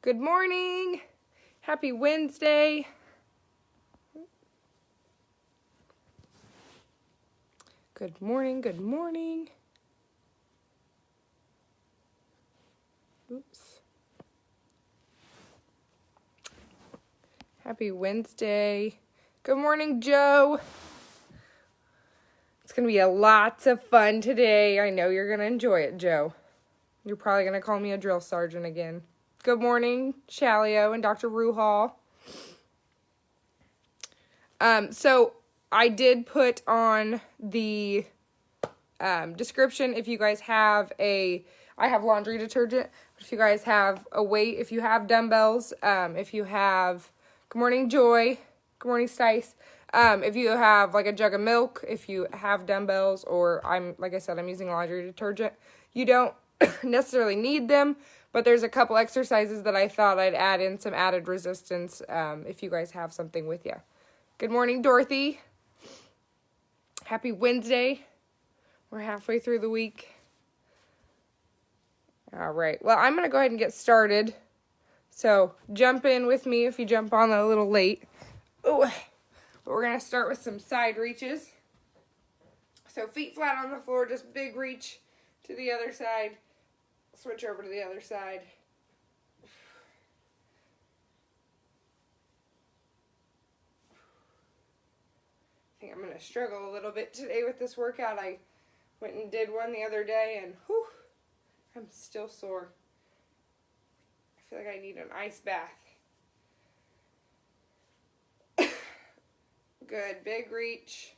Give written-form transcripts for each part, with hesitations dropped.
Good morning. Happy Wednesday. Good morning, good morning. Oops. Happy Wednesday. Good morning, Joe. It's going to be a lot of fun today. I know you're going to enjoy it, Joe. You're probably going to call me a drill sergeant again. Good morning, Shalio and Dr. Ruhal. So I did put on the description if you guys have I have laundry detergent. If you guys have a weight, if you have dumbbells, if you have, good morning, Joy. Good morning, Stice. If you have like a jug of milk, if you have dumbbells, or like I said, I'm using laundry detergent. You don't necessarily need them, but there's a couple exercises that I thought I'd add in some added resistance if you guys have something with you. Good morning, Dorothy. Happy Wednesday. We're halfway through the week. All right. Well, I'm going to go ahead and get started. So jump in with me if you jump on a little late. Oh, we're going to start with some side reaches. So feet flat on the floor, just big reach to the other side. Switch over to the other side. I think I'm going to struggle a little bit today with this workout. I went and did one the other day, and whew, I'm still sore. I feel like I need an ice bath. Good, big reach.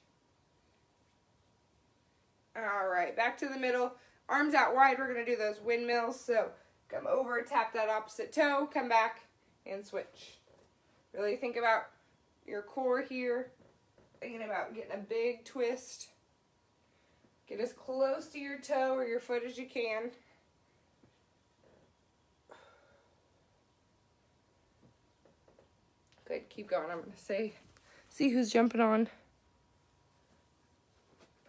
All right, back to the middle. Arms out wide, we're going to do those windmills. So come over, tap that opposite toe, come back, and switch. Really think about your core here. Thinking about getting a big twist. Get as close to your toe or your foot as you can. Good, keep going. I'm going to see who's jumping on.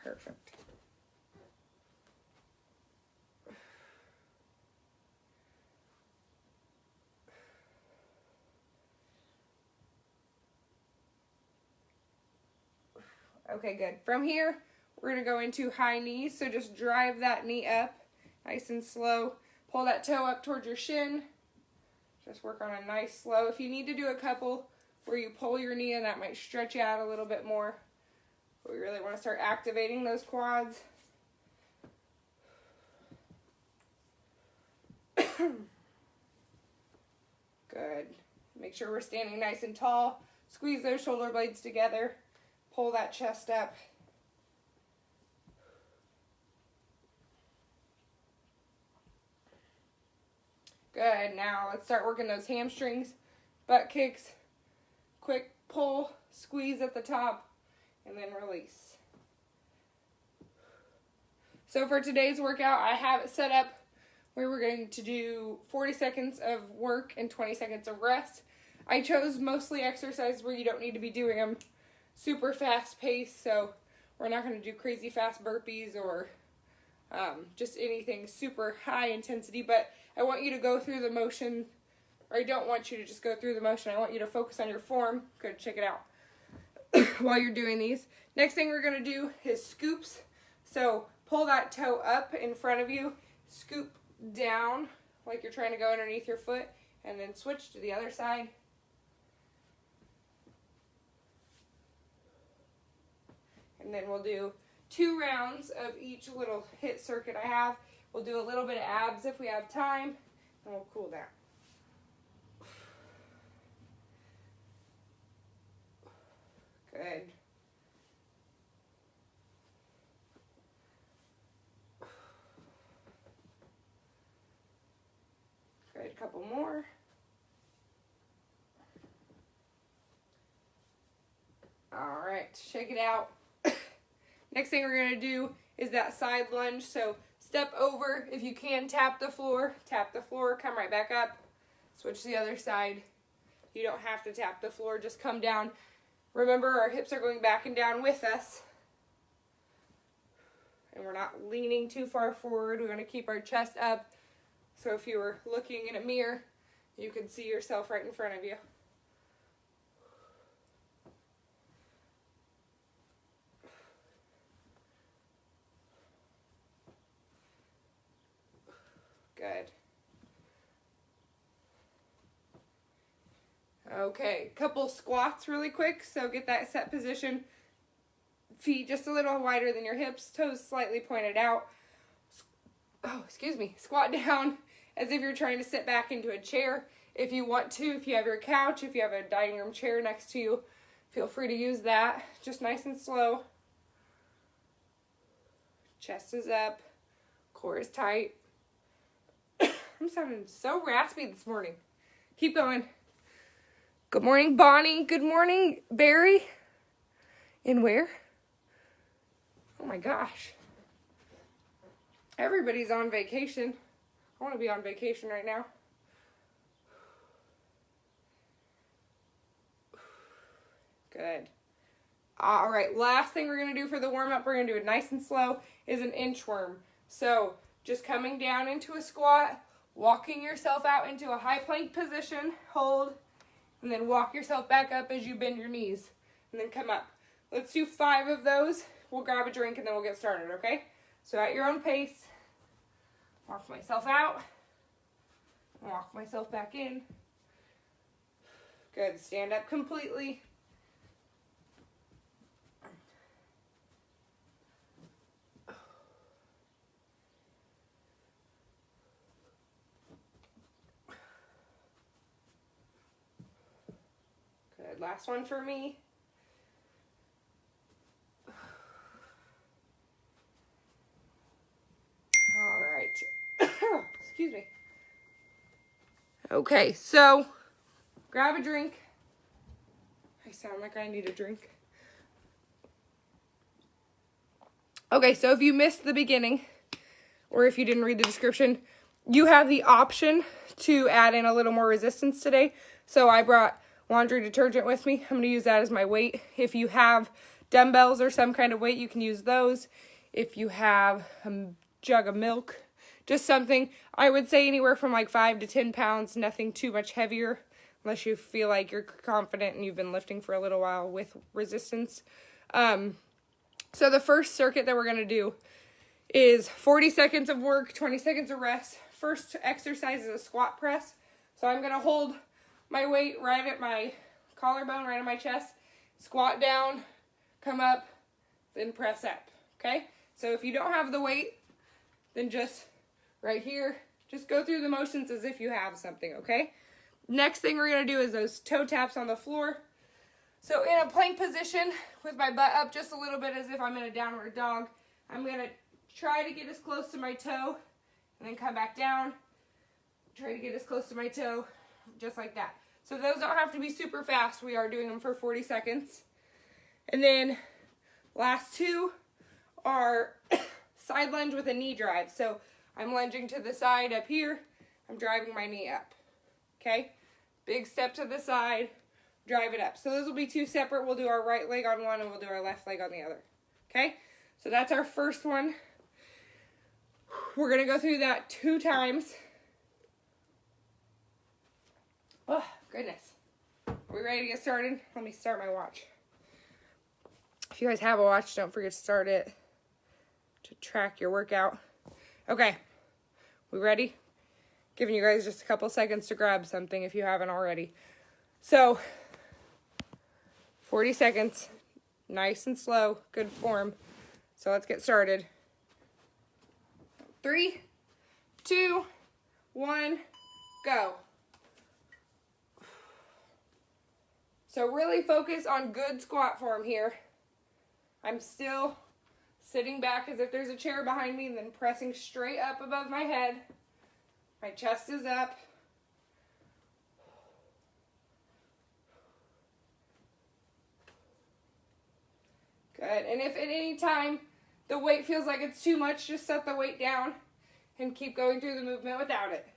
Perfect. Okay, good. From here, we're going to go into high knees. So just drive that knee up nice and slow. Pull that toe up towards your shin. Just work on a nice slow. If you need to do a couple where you pull your knee in, that might stretch you out a little bit more. But we really want to start activating those quads. Good. Make sure we're standing nice and tall. Squeeze those shoulder blades together. Pull that chest up. Good. Now let's start working those hamstrings. Butt kicks. Quick pull, squeeze at the top, and then release. So for today's workout, I have it set up where we're going to do 40 seconds of work and 20 seconds of rest. I chose mostly exercises where you don't need to be doing them super fast paced, so we're not going to do crazy fast burpees or just anything super high intensity, but I want you to go through the motion, or I don't want you to just go through the motion. I want you to focus on your form. Good, check it out while you're doing these. Next thing we're going to do is scoops. So pull that toe up in front of you, scoop down like you're trying to go underneath your foot, and then switch to the other side. And then we'll do 2 rounds of each little HIIT circuit I have. We'll do a little bit of abs if we have time, and we'll cool down. Good. Good, a couple more. All right, shake it out. Next thing we're going to do is that side lunge. So step over. If you can, tap the floor, come right back up. Switch to the other side. You don't have to tap the floor, just come down. Remember, our hips are going back and down with us. And we're not leaning too far forward. We're going to keep our chest up. So if you were looking in a mirror, You can see yourself right in front of you. Good. Okay, couple squats really quick. So get that set position. Feet just a little wider than your hips, toes slightly pointed out. Oh, excuse me. Squat down as if you're trying to sit back into a chair. If you want to, if you have your couch, if you have a dining room chair next to you, feel free to use that. Just nice and slow. Chest is up. Core is tight. I'm sounding so raspy this morning. Keep going. Good morning, Bonnie. Good morning, Barry. And where? Oh my gosh. Everybody's on vacation. I want to be on vacation right now. Good. All right, last thing we're going to do for the warm-up, we're going to do it nice and slow, is an inchworm. So just coming down into a squat, walking yourself out into a high plank position, hold, and then walk yourself back up as you bend your knees, and then come up. Let's do 5 of those. We'll grab a drink and then we'll get started, okay? So at your own pace, walk myself out, walk myself back in. Good, stand up completely. Good, last one for me. All right. Excuse me. Okay, so grab a drink. I sound like I need a drink. Okay, so if you missed the beginning, or if you didn't read the description, you have the option to add in a little more resistance today. So I brought laundry detergent with me. I'm going to use that as my weight. If you have dumbbells or some kind of weight, you can use those. If you have a jug of milk, just something, I would say anywhere from like 5 to 10 pounds, nothing too much heavier, unless you feel like you're confident and you've been lifting for a little while with resistance. So the first circuit that we're going to do is 40 seconds of work, 20 seconds of rest. First exercise is a squat press. So I'm going to hold my weight right at my collarbone, right on my chest, squat down, come up, then press up, okay? So if you don't have the weight, then just right here, just go through the motions as if you have something, okay? Next thing we're going to do is those toe taps on the floor. So in a plank position with my butt up just a little bit as if I'm in a downward dog, I'm going to try to get as close to my toe and then come back down. Try to get as close to my toe, just like that. So those don't have to be super fast. We are doing them for 40 seconds. And then last 2 are side lunge with a knee drive. So I'm lunging to the side up here. I'm driving my knee up. Okay? Big step to the side, drive it up. So those will be 2 separate. We'll do our right leg on one and we'll do our left leg on the other. Okay? So that's our first one. We're going to go through that 2 times. Oh, goodness. Are we ready to get started? Let me start my watch. If you guys have a watch, don't forget to start it to track your workout. Okay. We ready? Giving you guys just a couple seconds to grab something if you haven't already. So, 40 seconds. Nice and slow. Good form. So let's get started. 3, 2, 1, go. So really focus on good squat form here. I'm still sitting back as if there's a chair behind me and then pressing straight up above my head. My chest is up. Good. And if at any time the weight feels like it's too much, just set the weight down and keep going through the movement without it.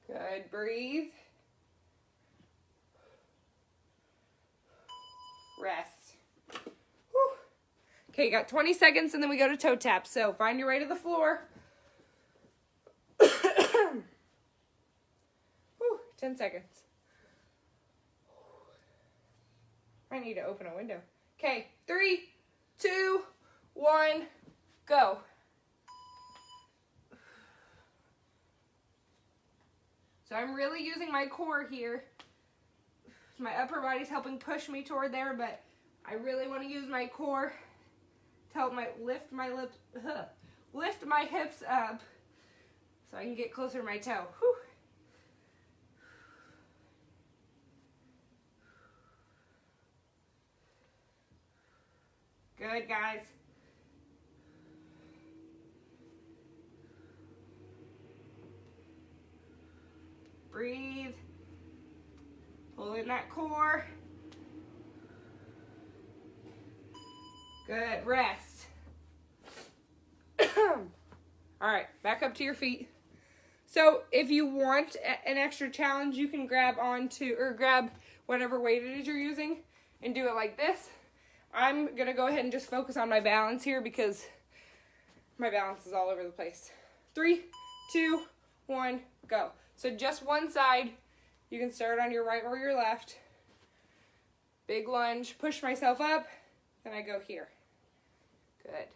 Good. Breathe. Rest. Whew. Okay, you got 20 seconds and then we go to toe taps. So find your way to the floor. Whew, 10 seconds. I need to open a window. Okay, 3, 2, 1, go. So I'm really using my core here. My upper body's helping push me toward there, but I really want to use my core to help lift my hips up so I can get closer to my toe. Whew. Good, guys. Breathe. Pull in that core. Good, rest. All right, back up to your feet. So if you want an extra challenge, you can grab whatever weight it is you're using and do it like this. I'm gonna go ahead and just focus on my balance here because my balance is all over the place. 3, 2, 1, go. So just one side. You can start on your right or your left. Big lunge, push myself up, then I go here. Good.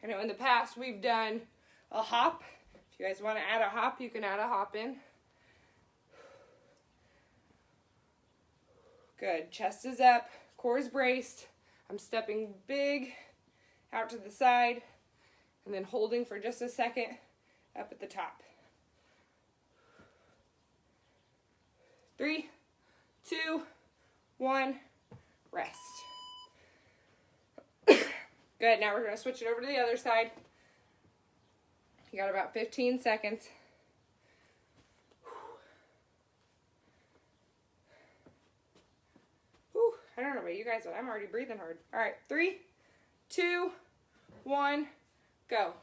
I know in the past we've done a hop. If you guys want to add a hop, you can add a hop in. Good, chest is up, core is braced. I'm stepping big out to the side and then holding for just a second up at the top. 3, 2, 1, rest. Good, now we're gonna switch it over to the other side. You got about 15 seconds. Whew, I don't know about you guys, but I'm already breathing hard. All right, 3, 2, 1, go.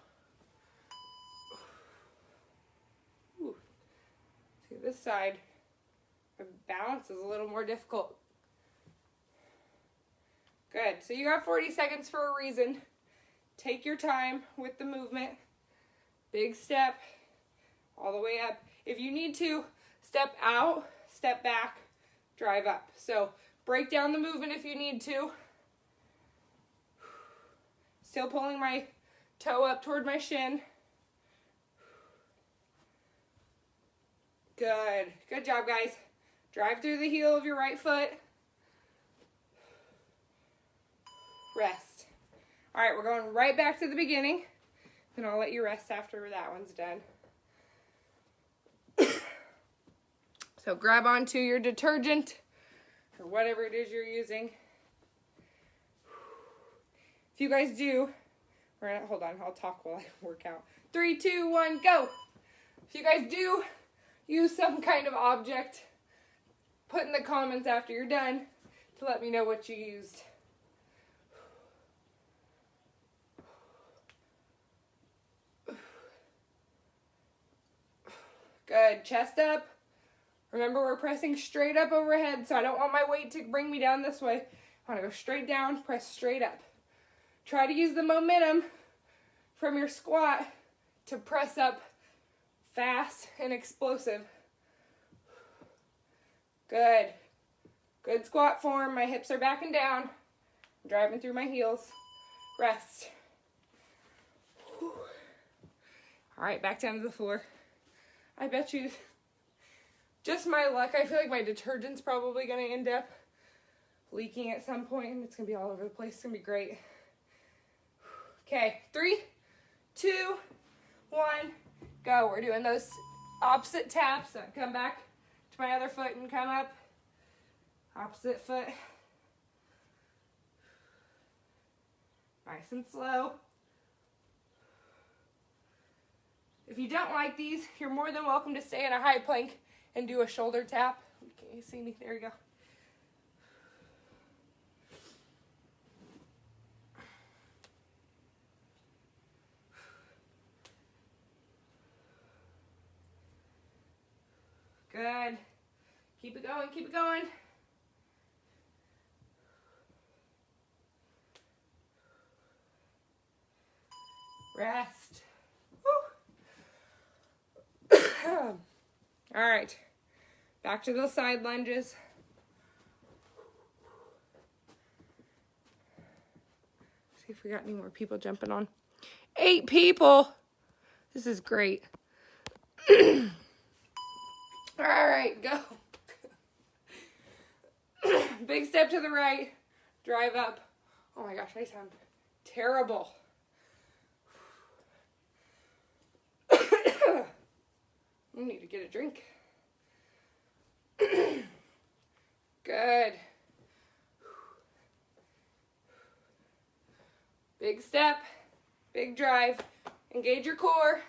Whew. See this side. My balance is a little more difficult. Good. So you got 40 seconds for a reason. Take your time with the movement. Big step all the way up. If you need to, step out, step back, drive up. So break down the movement if you need to. Still pulling my toe up toward my shin. Good. Good job, guys. Drive through the heel of your right foot. Rest. All right, we're going right back to the beginning. Then I'll let you rest after that one's done. So grab onto your detergent or whatever it is you're using. If you guys do, hold on, I'll talk while I work out. 3, 2, 1, go. If you guys do use some kind of object, put in the comments after you're done to let me know what you used. Good, chest up. Remember, we're pressing straight up overhead, so I don't want my weight to bring me down this way. I want to go straight down, press straight up. Try to use the momentum from your squat to press up fast and explosive. Good. Good squat form. My hips are backing down. I'm driving through my heels. Rest. Whew. All right, back down to the floor. I bet you, just my luck, I feel like my detergent's probably going to end up leaking at some point, and it's going to be all over the place. It's going to be great. Okay, 3, 2, 1, go. We're doing those opposite taps. So come back to my other foot and come up. Opposite foot. Nice and slow. If you don't like these, you're more than welcome to stay in a high plank and do a shoulder tap. Can you see me? There you go. Good. Keep it going, keep it going. Rest. Woo. All right. Back to those side lunges. See if we got any more people jumping on. 8 people. This is great. All right, go. Big step to the right. Drive up. Oh my gosh, I sound terrible. I need to get a drink. Good. Big step, big drive. Engage your core.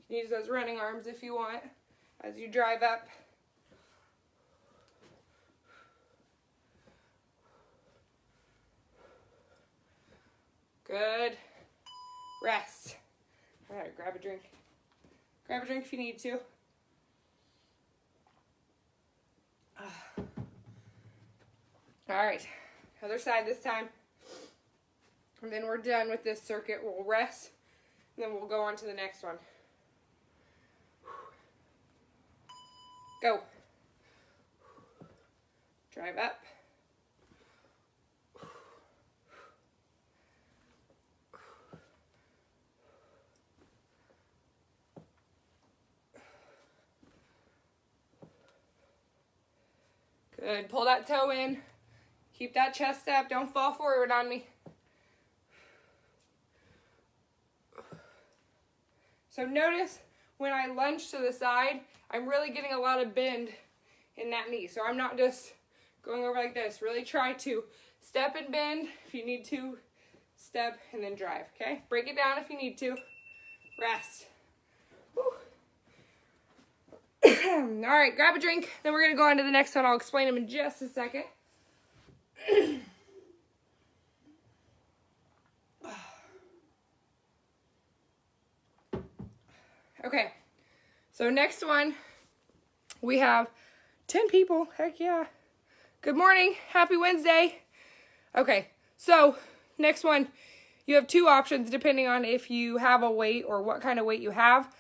You can use those running arms if you want as you drive up. Good. Rest. All right, grab a drink. Grab a drink if you need to. All right, other side this time. And then we're done with this circuit. We'll rest, and then we'll go on to the next one. Go. Drive up. Good. Pull that toe in. Keep that chest up. Don't fall forward on me. So notice when I lunge to the side, I'm really getting a lot of bend in that knee. So I'm not just going over like this. Really try to step and bend. If you need to, step and then drive, okay? Break it down if you need to. Rest. All right, grab a drink. Then we're going to go on to the next one. I'll explain them in just a second. Okay, so next one, we have 10 people. Heck yeah. Good morning. Happy Wednesday. Okay, so next one, you have 2 options depending on if you have a weight or what kind of weight you have.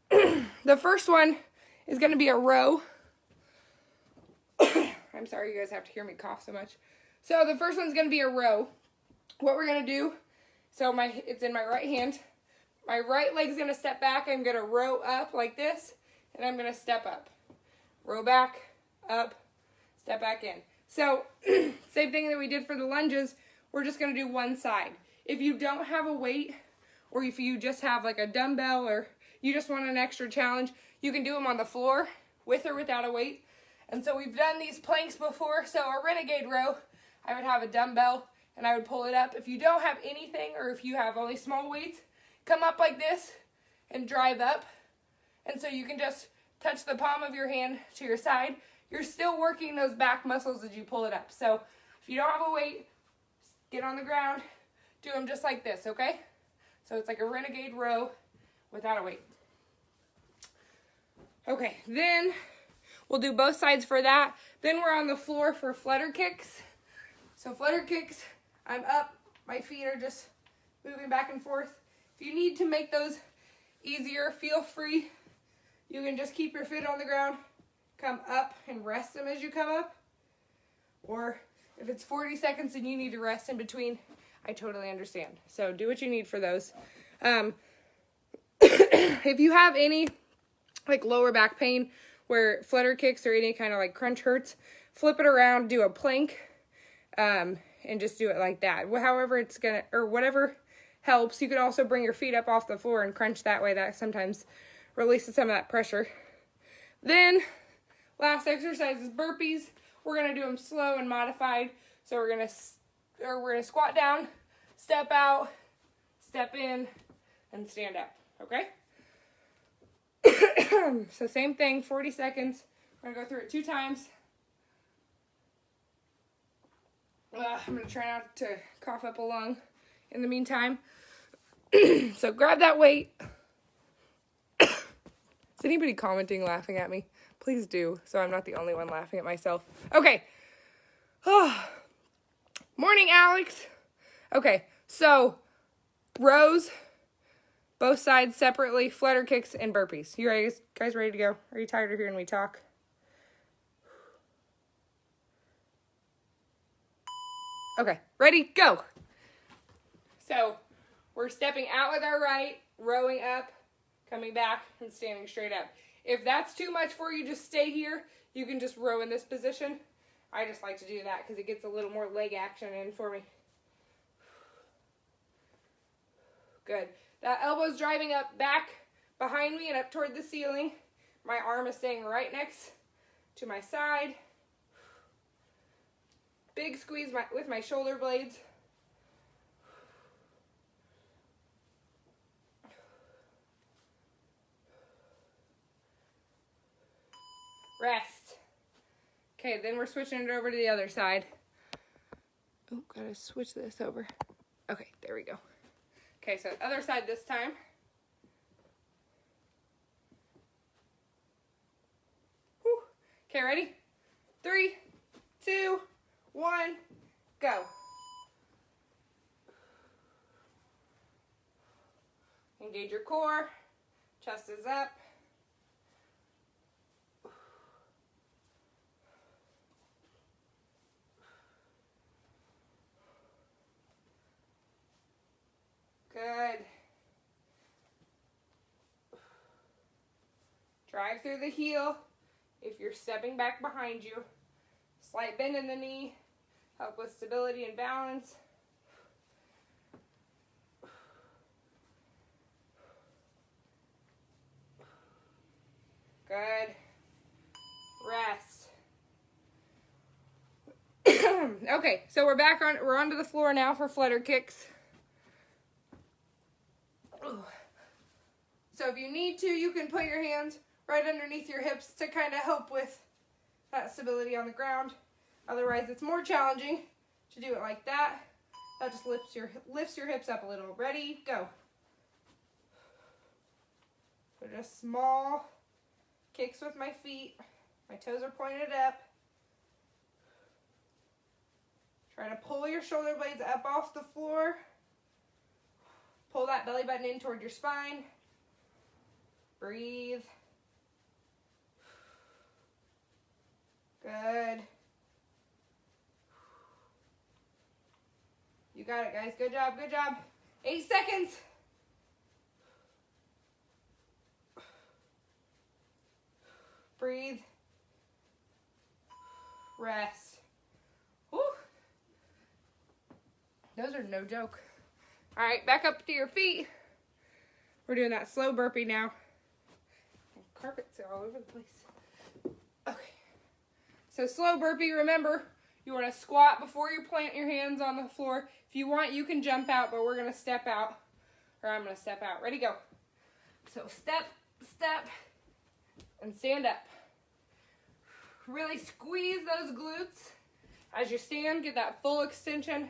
The first one is going to be a row. I'm sorry you guys have to hear me cough so much. So the first one's going to be a row. What we're going to do, so it's in my right hand. My right leg's going to step back. I'm going to row up like this, and I'm going to step up. Row back, up, step back in. So same thing that we did for the lunges, we're just going to do one side. If you don't have a weight, or if you just have like a dumbbell, or you just want an extra challenge, you can do them on the floor with or without a weight. And so we've done these planks before. So a renegade row, I would have a dumbbell and I would pull it up. If you don't have anything, or if you have only small weights, come up like this and drive up. And so you can just touch the palm of your hand to your side. You're still working those back muscles as you pull it up. So if you don't have a weight, get on the ground, do them just like this, okay? So it's like a renegade row without a weight. Okay, then we'll do both sides for that. Then we're on the floor for flutter kicks. So flutter kicks, I'm up, my feet are just moving back and forth. If you need to make those easier, feel free. You can just keep your feet on the ground, come up and rest them as you come up. Or if it's 40 seconds and you need to rest in between, I totally understand. So do what you need for those. If you have any like lower back pain where flutter kicks or any kind of like crunch hurts, flip it around, do a plank, and just do it like that. However it's gonna, or whatever helps. You can also bring your feet up off the floor and crunch that way. That sometimes releases some of that pressure. Then last exercise is burpees. We're gonna do them slow and modified. So we're gonna squat down, step out, step in, and stand up. Okay. So same thing, 40 seconds. We're gonna go through it 2 times. I'm gonna try not to cough up a lung in the meantime. So grab that weight. Is anybody commenting, laughing at me? Please do, so I'm not the only one laughing at myself. Okay. Morning, Alex. Okay, so rows, both sides separately, flutter kicks, and burpees. You guys ready to go? Are you tired of hearing me talk? Okay, ready, go. So we're stepping out with our right, rowing up, coming back, and standing straight up. If that's too much for you, just stay here. You can just row in this position. I just like to do that because it gets a little more leg action in for me. Good. That elbow's driving up back behind me and up toward the ceiling. My arm is staying right next to my side. Big squeeze with my shoulder blades. Rest. Okay, then we're switching it over to the other side. Oh, gotta switch this over. Okay, there we go. Okay, so other side this time. Whew. Okay, ready? 3, 2, 1, go. Engage your core. Chest is up. Good. Drive through the heel if you're stepping back behind you. Slight bend in the knee. Help with stability and balance. Good. Rest. Okay, so we're onto the floor now for flutter kicks. So if you need to, you can put your hands right underneath your hips to kind of help with that stability on the ground. Otherwise, it's more challenging to do it like that. That just lifts your hips up a little. Ready, go. So just small kicks with my feet. My toes are pointed up. Try to pull your shoulder blades up off the floor. Pull that belly button in toward your spine. Breathe. Good. You got it, guys. Good job, good job. 8 seconds. Breathe. Rest. Whew. Those are no joke. All right, back up to your feet. We're doing that slow burpee now. Carpets are all over the place. Okay. So slow burpee, remember, you want to squat before you plant your hands on the floor. If you want, you can jump out, but we're going to step out. Or I'm going to step out. Ready, go. So step, step, and stand up. Really squeeze those glutes. As you stand, get that full extension.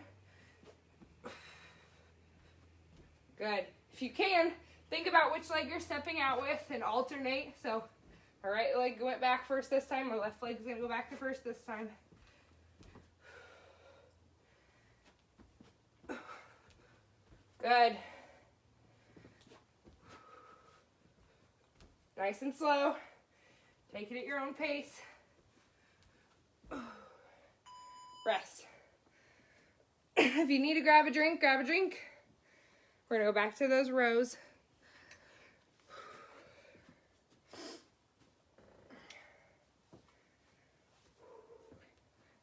Good. If you can, think about which leg you're stepping out with and alternate. So my right leg went back first this time. My left leg's going to go back to first this time. Good. Nice and slow. Take it at your own pace. Rest. If you need to grab a drink, grab a drink. We're going to go back to those rows.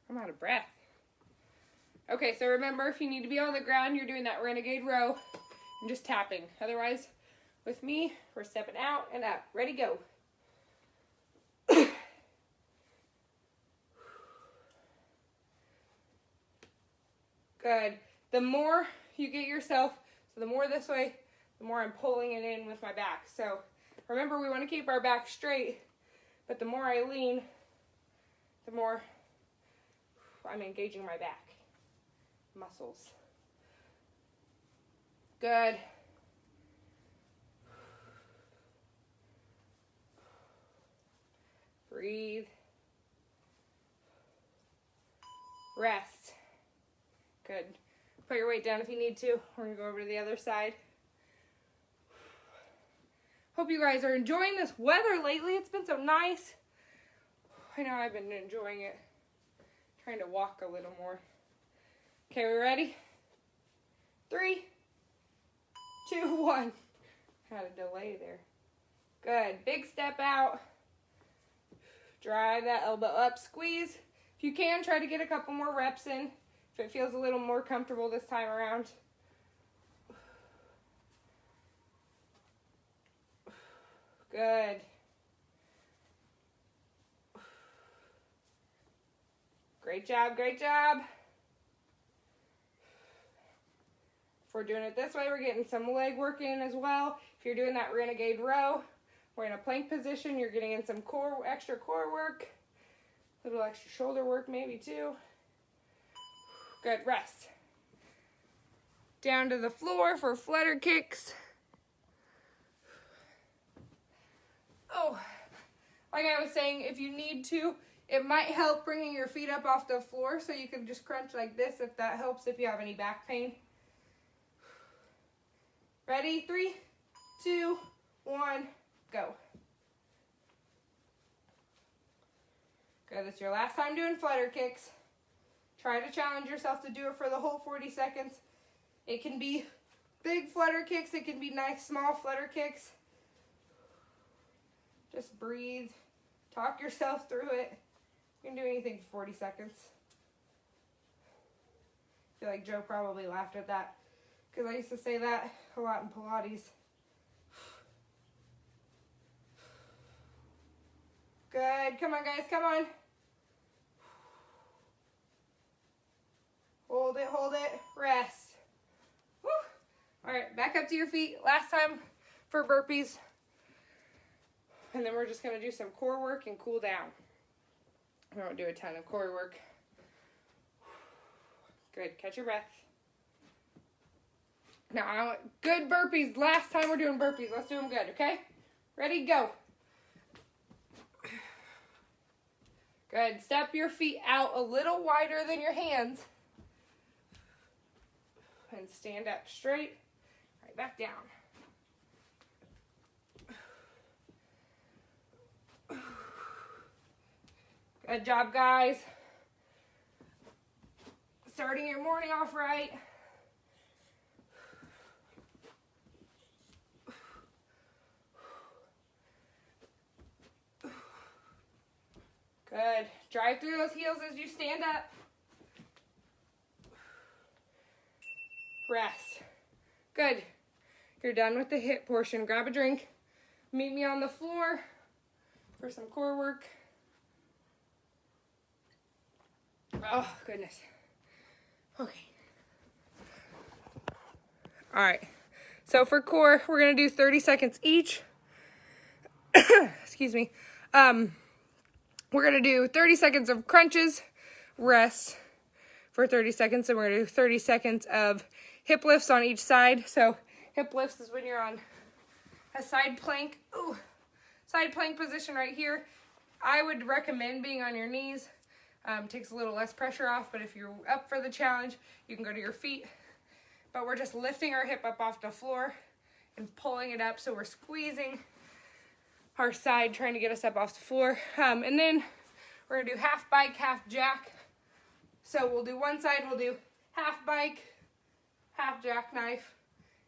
I'm out of breath. Okay, so remember, if you need to be on the ground, you're doing that renegade row and just tapping. Otherwise, with me, we're stepping out and up. Ready, go. Good. The more you get yourself, so the more this way, the more I'm pulling it in with my back. So remember, we want to keep our back straight, but the more I lean, the more I'm engaging my back muscles. Good. Breathe. Rest. Good. Put your weight down if you need to. We're gonna go over to the other side. Hope you guys are enjoying this weather lately. It's been so nice. I know I've been enjoying it. Trying to walk a little more. Okay, we ready? 3, 2, 1. Had a delay there. Good. Big step out. Drive that elbow up. Squeeze. If you can, try to get a couple more reps in. If it feels a little more comfortable this time around. Good. Great job, great job. If we're doing it this way, we're getting some leg work in as well. If you're doing that renegade row, we're in a plank position, you're getting in some extra core work. A little extra shoulder work maybe too. Good, rest. Down to the floor for flutter kicks. Oh, like I was saying, if you need to, it might help bringing your feet up off the floor so you can just crunch like this if that helps, if you have any back pain. Ready? 3, 2, 1, go. Good, that's your last time doing flutter kicks. Try to challenge yourself to do it for the whole 40 seconds. It can be big flutter kicks, it can be nice small flutter kicks. Just breathe, talk yourself through it. You can do anything for 40 seconds. I feel like Joe probably laughed at that because I used to say that a lot in Pilates. Good, come on guys, come on. Hold it, rest. Woo. All right, back up to your feet. Last time for burpees. And then we're just gonna do some core work and cool down. We won't do a ton of core work. Good, catch your breath. Now, good burpees. Last time we're doing burpees. Let's do them good, okay? Ready, go. Good, step your feet out a little wider than your hands. And stand up straight, right back down. Good job, guys. Starting your morning off right. Good. Drive through those heels as you stand up. Rest. Good. You're done with the HIIT portion. Grab a drink. Meet me on the floor for some core work. Oh, goodness. Okay. All right. So for core, we're going to do 30 seconds each. Excuse me. We're going to do 30 seconds of crunches, rest for 30 seconds, and we're going to do 30 seconds of hip lifts on each side. So hip lifts is when you're on a side plank. Ooh, side plank position right here. I would recommend being on your knees. Takes a little less pressure off, but if you're up for the challenge, you can go to your feet. But we're just lifting our hip up off the floor and pulling it up, so we're squeezing our side, trying to get us up off the floor. And then we're gonna do half bike, half jack. So we'll do one side, we'll do half bike, half jackknife,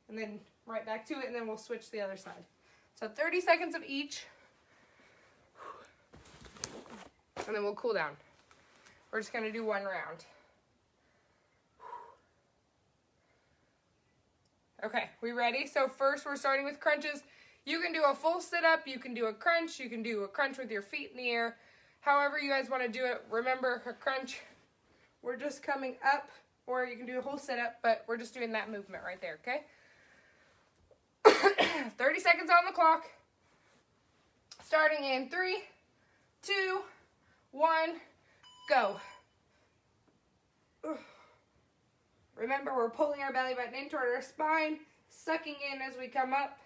and then right back to it, and then we'll switch the other side. So 30 seconds of each, and then we'll cool down. We're just gonna do one round. Okay, we ready? So first we're starting with crunches. You can do a full sit-up, you can do a crunch, you can do a crunch with your feet in the air. However you guys wanna do it. Remember, a crunch, we're just coming up, or you can do a whole sit-up, but we're just doing that movement right there, okay? 30 seconds on the clock. Starting in 3, 2, 1, go. Remember, we're pulling our belly button in toward our spine, sucking in as we come up.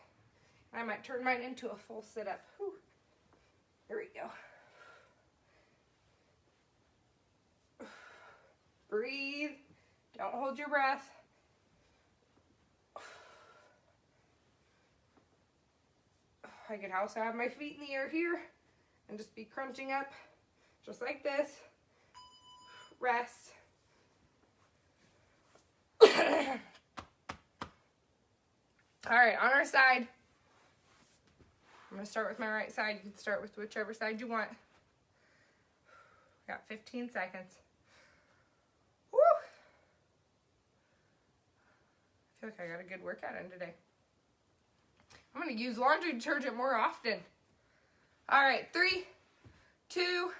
I might turn mine into a full sit-up. There we go. Breathe. Don't Don't hold your breath. I could also have my feet in the air here and just be crunching up just like this. Rest. All right, on our side, I'm going to start with my right side. You can start with whichever side you want. Got 15 seconds. Woo! I feel like I got a good workout in today. I'm going to use laundry detergent more often. All right, 3, 2,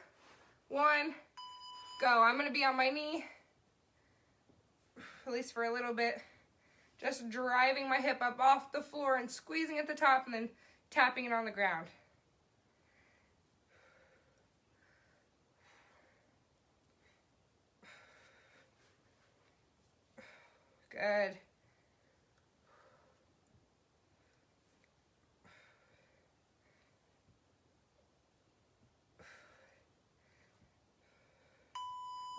1, go. I'm going to be on my knee, at least for a little bit. Just driving my hip up off the floor and squeezing at the top and then tapping it on the ground. Good.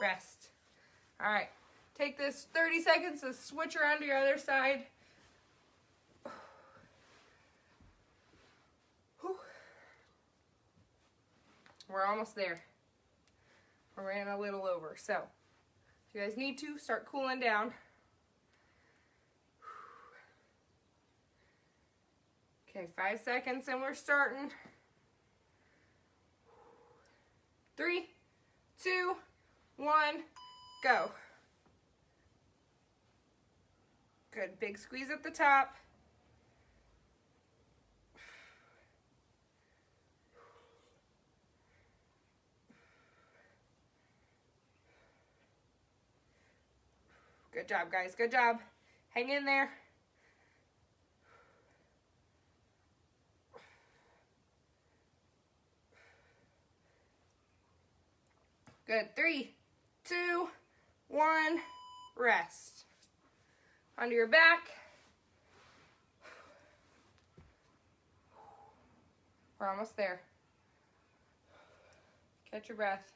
Rest. All right. Take this 30 seconds to switch around to your other side. We're almost there. We ran a little over. So, if you guys need to, start cooling down. Okay, 5 seconds and we're starting. 3, 2, 1, go. Good, big squeeze at the top. Good job, guys, good job. Hang in there. Good, 3, 2, 1, rest. Onto your back. We're almost there. Catch your breath.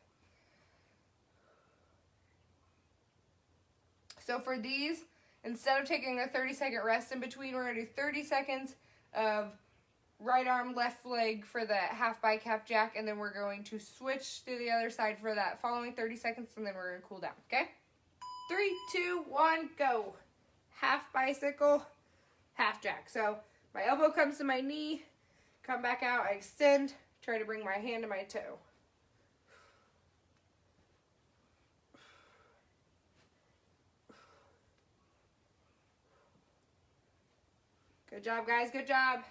So for these, instead of taking a 30-second rest in between, we're going to do 30 seconds of right arm, left leg for the half bike, half jack, and then we're going to switch to the other side for that following 30 seconds, and then we're going to cool down, okay? 3, 2, 1, go. Half bicycle, half jack. So my elbow comes to my knee, come back out, I extend, try to bring my hand to my toe. Good job, guys, good job.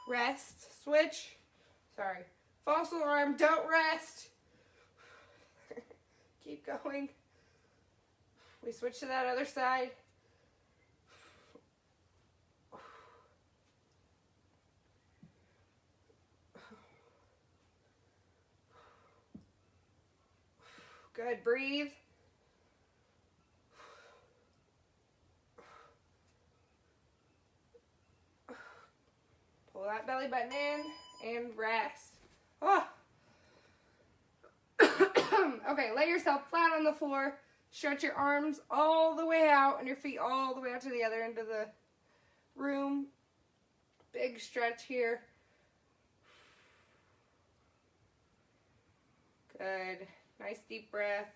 Rest, switch. Sorry. False alarm, don't rest. Keep going. We switch to that other side. Good, breathe. Pull that belly button in and rest. Oh. Okay, lay yourself flat on the floor. Stretch your arms all the way out and your feet all the way out to the other end of the room. Big stretch here. Good. Nice deep breath.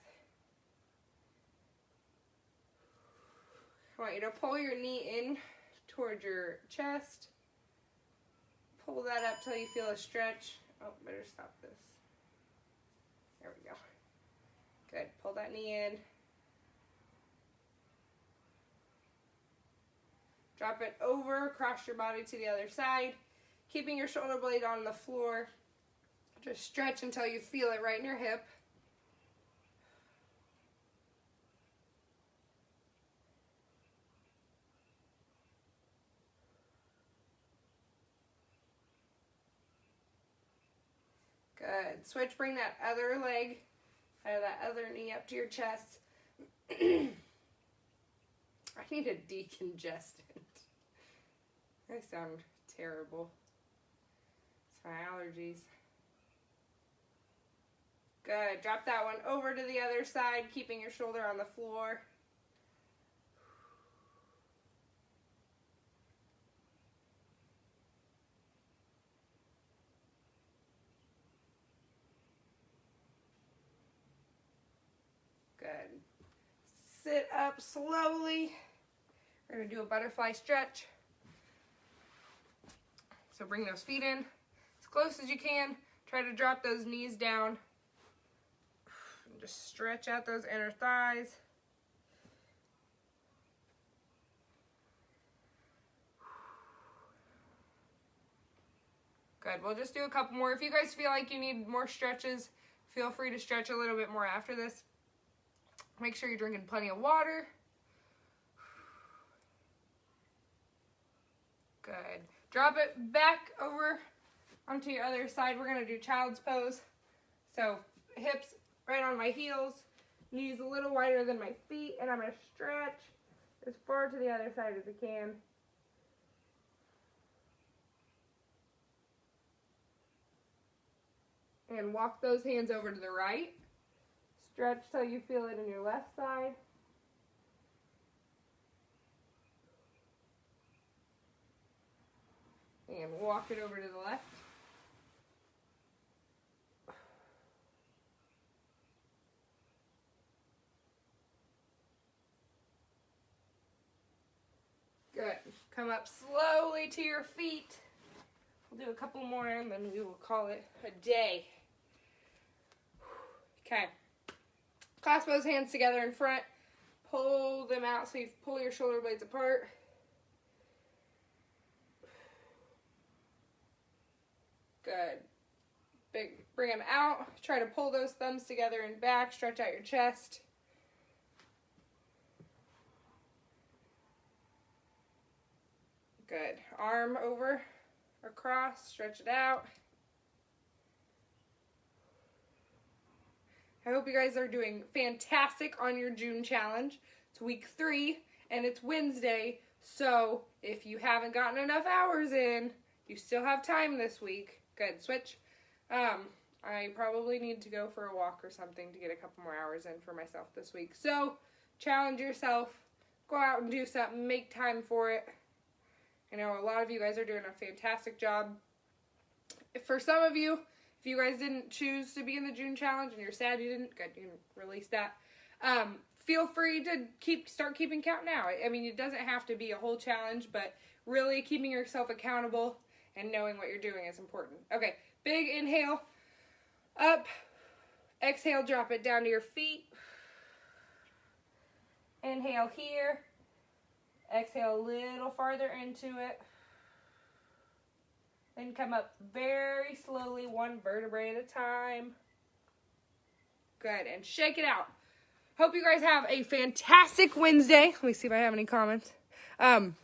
I want you to pull your knee in towards your chest. Pull that up till you feel a stretch. Oh, better stop this. There we go. Good. Pull that knee in. Drop it over, across your body to the other side. Keeping your shoulder blade on the floor. Just stretch until you feel it right in your hip. Good. Switch, bring that other leg, or that other knee up to your chest. I need a decongestant. I sound terrible. My allergies. Good. Drop that one over to the other side, keeping your shoulder on the floor. Good. Sit up slowly. We're going to do a butterfly stretch. So bring those feet in as close as you can. Try to drop those knees down. And just stretch out those inner thighs. Good. We'll just do a couple more. If you guys feel like you need more stretches, feel free to stretch a little bit more after this. Make sure you're drinking plenty of water. Good. Drop it back over onto your other side. We're going to do child's pose. So hips right on my heels, knees a little wider than my feet, and I'm going to stretch as far to the other side as I can. And walk those hands over to the right. Stretch till you feel it in your left side. And walk it over to the left. Good. Come up slowly to your feet. We'll do a couple more and then we will call it a day. Okay. Clasp those hands together in front. Pull them out so you pull your shoulder blades apart. Good. Bring them out. Try to pull those thumbs together and back. Stretch out your chest. Good. Arm over, across, stretch it out. I hope you guys are doing fantastic on your June challenge. It's week 3 and it's Wednesday, so if you haven't gotten enough hours in, you still have time this week. Good, switch. I probably need to go for a walk or something to get a couple more hours in for myself this week. So challenge yourself, go out and do something, make time for it. I know a lot of you guys are doing a fantastic job. For some of you, if you guys didn't choose to be in the June challenge and you're sad you didn't, good, you can release that. Feel free to start keeping count now. I mean, it doesn't have to be a whole challenge, but really keeping yourself accountable and knowing what you're doing is important. Okay, big inhale, up. Exhale, drop it down to your feet. Inhale here. Exhale a little farther into it. Then come up very slowly, one vertebrae at a time. Good, and shake it out. Hope you guys have a fantastic Wednesday. Let me see if I have any comments. Have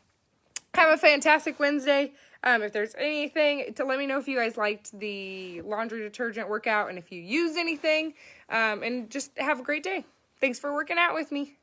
a fantastic Wednesday. If there's anything, to let me know if you guys liked the laundry detergent workout and if you used anything. And just have a great day. Thanks for working out with me.